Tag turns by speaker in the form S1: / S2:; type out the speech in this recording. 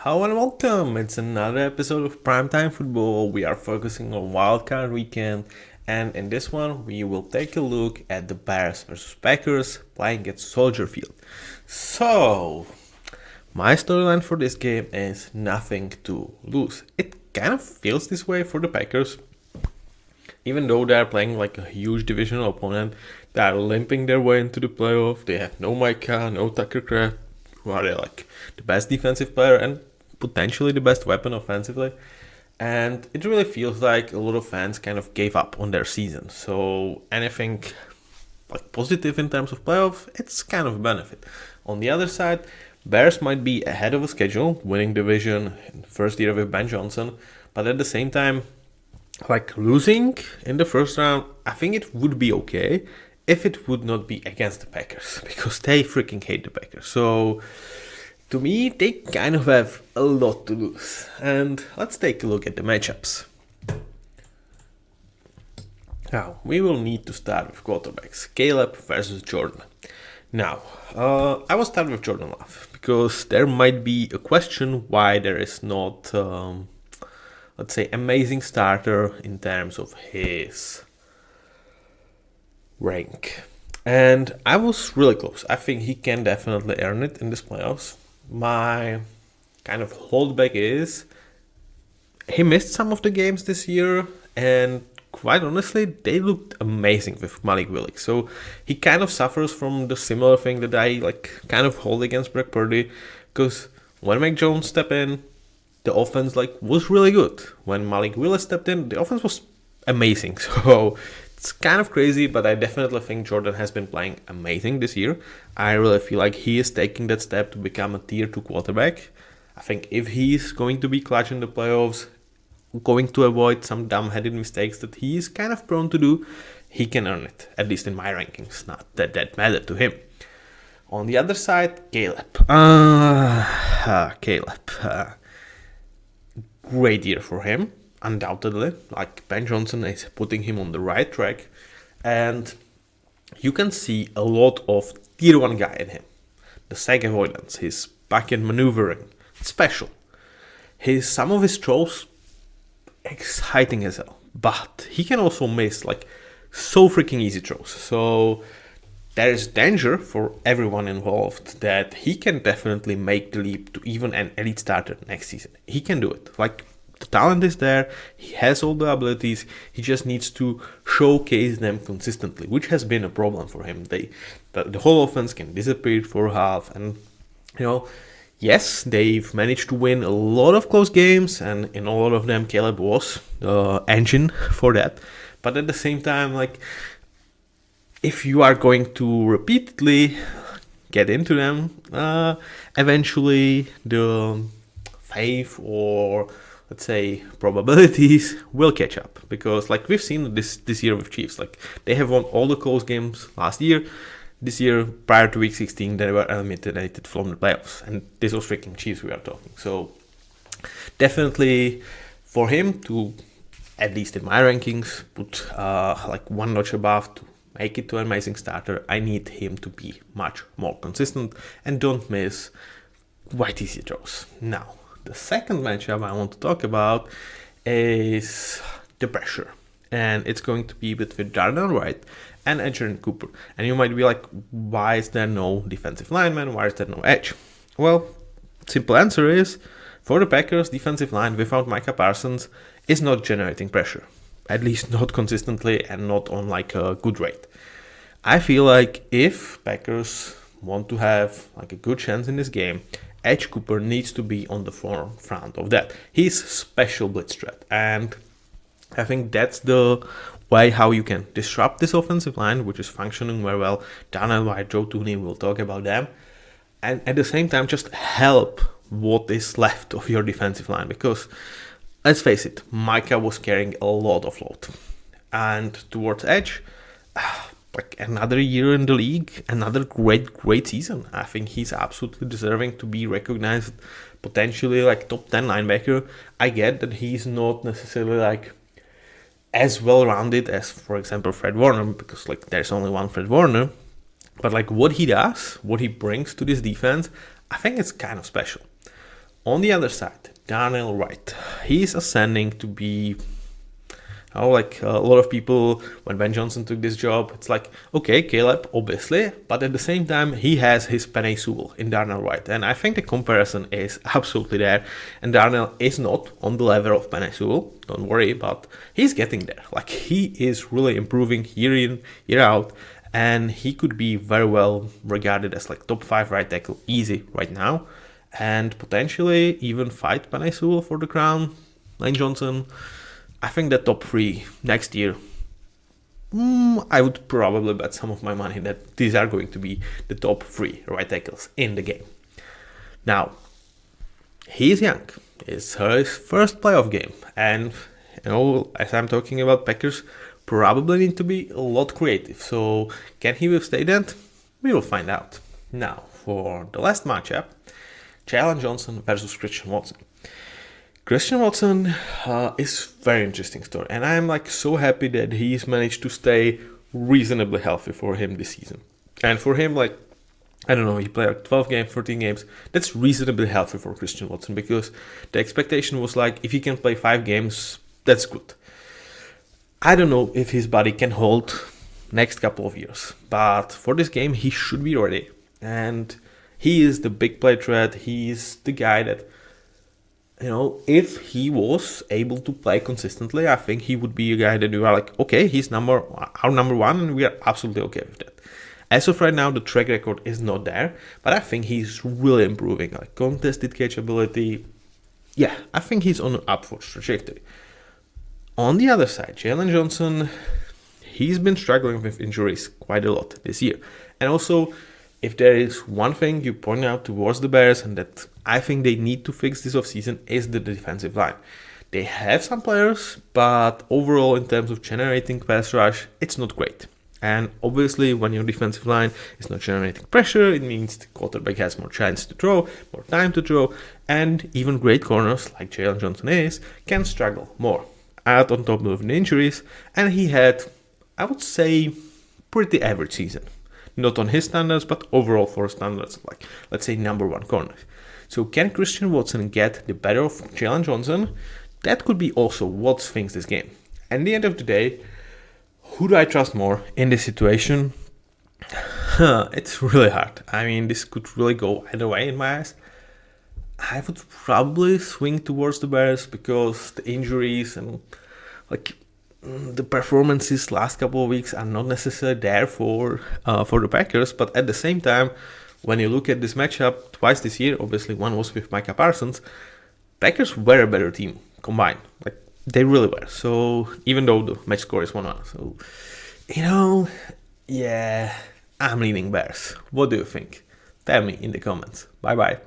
S1: Hello and welcome. It's another episode of Primetime Football. We are focusing on wildcard weekend, and in this one, we will take a look at the Bears versus Packers playing at Soldier Field. So, my storyline for this game is nothing to lose. It kind of feels this way for the Packers, even though they are playing like a huge divisional opponent. They are limping their way into the playoff. They have no Micah, no Tucker Craft, who are like the best defensive player and potentially the best weapon offensively. And it really feels like a lot of fans kind of gave up on their season. So anything like positive in terms of playoff, it's kind of a benefit. On the other side, Bears might be ahead of a schedule, winning division in the first year with Ben Johnson, but at the same time, like losing in the first round, I think it would be okay if it would not be against the Packers, because they freaking hate the Packers. So to me, they kind of have a lot to lose. And let's take a look at the matchups. Now, we will need to start with quarterbacks. Caleb versus Jordan. Now, I will start with Jordan Love, because there might be a question why there is not, let's say, amazing starter in terms of his rank. And I was really close. I think he can definitely earn it in this playoffs. My kind of holdback is he missed some of the games this year, and quite honestly, they looked amazing with Malik Willis. So he kind of suffers from the similar thing that I like kind of hold against Brock Purdy, because when Mac Jones stepped in, the offense was really good. When Malik Willis stepped in, the offense was amazing. So it's kind of crazy, but I definitely think Jordan has been playing amazing this year. I really feel like he is taking that step to become a tier 2 quarterback. I think if he's going to be clutch in the playoffs, going to avoid some dumb-headed mistakes that he is kind of prone to do, he can earn it, at least in my rankings. Not that matter to him. On the other side, Caleb. Great year for him, undoubtedly. Like Ben Johnson is putting him on the right track, and you can see a lot of tier 1 guy in him. The sack avoidance, his back-end maneuvering, special. Some of his throws, exciting as hell. But he can also miss so freaking easy throws. So there is danger for everyone involved that he can definitely make the leap to even an elite starter next season. He can do it. The talent is there, he has all the abilities, he just needs to showcase them consistently, which has been a problem for him. The whole offense can disappear for half, and yes, they've managed to win a lot of close games, and in a lot of them Caleb was the engine for that. But at the same time, if you are going to repeatedly get into them, eventually the faith or let's say probabilities will catch up, because we've seen this year with Chiefs, they have won all the close games last year. This year, prior to week 16, they were eliminated from the playoffs, and this was freaking Chiefs we are talking. So definitely for him to, at least in my rankings, put one notch above to make it to an amazing starter, I need him to be much more consistent and don't miss quite easy throws. Now, the second matchup I want to talk about is the pressure. And it's going to be between Darnell Wright and Edgerrin Cooper. And you might be like, why is there no defensive lineman? Why is there no edge? Well, simple answer is, for the Packers, defensive line without Micah Parsons is not generating pressure. At least not consistently and not on a good rate. I feel like if Packers want to have a good chance in this game, Edge Cooper needs to be on the forefront of that. He's special blitz threat, and I think that's the way how you can disrupt this offensive line, which is functioning very well. Darnell Wright, Joe Tooney, we'll talk about them. And at the same time, just help what is left of your defensive line, because let's face it, Micah was carrying a lot of load. And towards Edge, another year in the league, another great season. I think he's absolutely deserving to be recognized, potentially top 10 linebacker. I get that he's not necessarily as well-rounded as, for example, Fred Warner, because there's only one Fred Warner. But what he does, what he brings to this defense, I think it's kind of special. On the other side, Darnell Wright. He's ascending to be, like a lot of people, when Ben Johnson took this job, it's like, okay, Caleb, obviously, but at the same time, he has his Penei Sewell in Darnell Wright. And I think the comparison is absolutely there. And Darnell is not on the level of Penei Sewell, don't worry, but he's getting there. Like, he is really improving year in, year out. And he could be very well regarded as like top 5 right tackle easy right now. And potentially even fight Penei Sewell for the crown. Lane Johnson, I think the top 3 next year. I would probably bet some of my money that these are going to be the top 3 right tackles in the game. Now, he is young. It's his first playoff game. And, as I'm talking about, Packers probably need to be a lot creative. So, can he withstand that? We will find out. Now, for the last matchup, Jalen Johnson versus Christian Watson. Christian Watson is very interesting story, and I'm like so happy that he's managed to stay reasonably healthy for him this season. And for him, like, I don't know, he played like 12 games, 13 games. That's reasonably healthy for Christian Watson, because the expectation was like, if he can play 5 games, that's good. I don't know if his body can hold next couple of years, but for this game, he should be ready. And he is the big play threat. He's the guy that, if he was able to play consistently, I think he would be a guy that you are like, okay, he's our number 1, and we are absolutely okay with that. As of right now, the track record is not there, but I think he's really improving. Like contested catchability, yeah, I think he's on an upward trajectory. On the other side, Jalen Johnson, he's been struggling with injuries quite a lot this year. And also, if there is one thing you point out towards the Bears and that I think they need to fix this offseason is the defensive line. They have some players, but overall in terms of generating pass rush, it's not great. And obviously when your defensive line is not generating pressure, it means the quarterback has more chance to throw, more time to throw, and even great corners like Jalen Johnson can struggle more. Add on top of the injuries, and he had, I would say, pretty average season. Not on his standards, but overall for standards, like, let's say, number 1 corner. So can Christian Watson get the better of Jalen Johnson? That could be also what swings this game. At the end of the day, who do I trust more in this situation? It's really hard. I mean, this could really go either way in my eyes. I would probably swing towards the Bears because the injuries and the performances last couple of weeks are not necessarily there for the Packers. But at the same time, when you look at this matchup twice this year, obviously one was with Micah Parsons, Packers were a better team combined. Like they really were. So even though the match score is 1-1, so yeah, I'm leaning Bears. What do you think? Tell me in the comments. Bye bye.